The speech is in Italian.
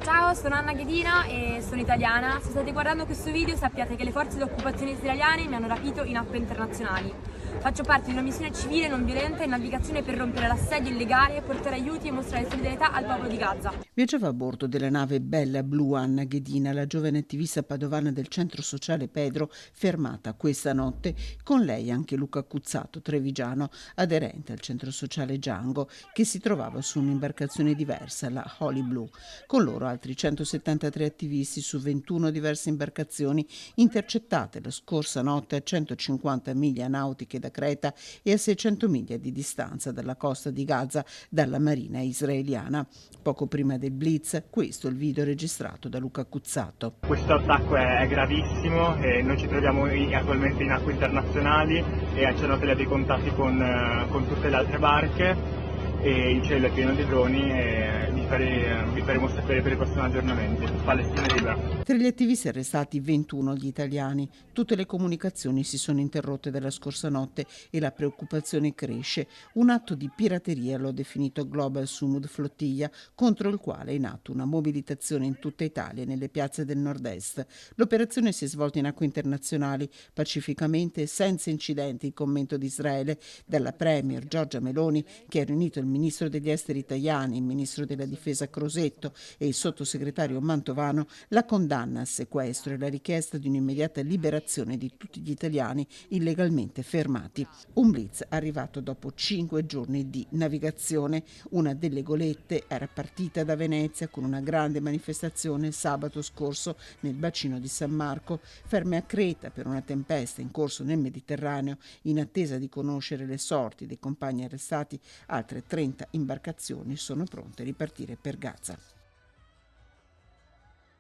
Ciao, sono Anna Ghedina e sono italiana. Se state guardando questo video sappiate che le forze di occupazione israeliane mi hanno rapito in acque internazionali. Faccio parte di una missione civile non violenta in navigazione per rompere l'assedio illegale, portare aiuti e mostrare solidarietà al popolo di Gaza. Viaggiava a bordo della nave Bella Blu Anna Ghedina, la giovane attivista padovana del centro sociale Pedro, fermata questa notte. Con lei anche Luca Cuzzato, trevigiano, aderente al centro sociale Django, che si trovava su un'imbarcazione diversa, la Holy Blue. Con loro altri 173 attivisti su 21 diverse imbarcazioni intercettate la scorsa notte a 150 miglia nautiche da Creta e a 600 miglia di distanza dalla costa di Gaza dalla marina israeliana. Poco prima del blitz, questo è il video registrato da Luca Cuzzato. Questo attacco è gravissimo e noi ci troviamo attualmente in acque internazionali e ci hanno tagliato i contatti con tutte le altre barche e il cielo è pieno di droni e vi faremo sapere per i prossimi aggiornamenti. Palestina libera. Tra gli attivisti arrestati 21 gli italiani. Tutte le comunicazioni si sono interrotte dalla scorsa notte e la preoccupazione cresce. Un atto di pirateria lo ha definito Global Sumud Flottiglia, contro il quale è in atto una mobilitazione in tutta Italia e nelle piazze del nord-est. L'operazione si è svolta in acque internazionali, pacificamente e senza incidenti, il commento di Israele dalla premier Giorgia Meloni, che ha riunito il ministro degli esteri italiani, il ministro della difesa Crosetto e il sottosegretario Mantovano, la condanna al sequestro e la richiesta di un'immediata liberazione di tutti gli italiani illegalmente fermati. Un blitz arrivato dopo 5 giorni di navigazione. Una delle golette era partita da Venezia con una grande manifestazione sabato scorso nel bacino di San Marco, ferme a Creta per una tempesta in corso nel Mediterraneo. In attesa di conoscere le sorti dei compagni arrestati, altre 30 imbarcazioni sono pronte a ripartire per Gaza.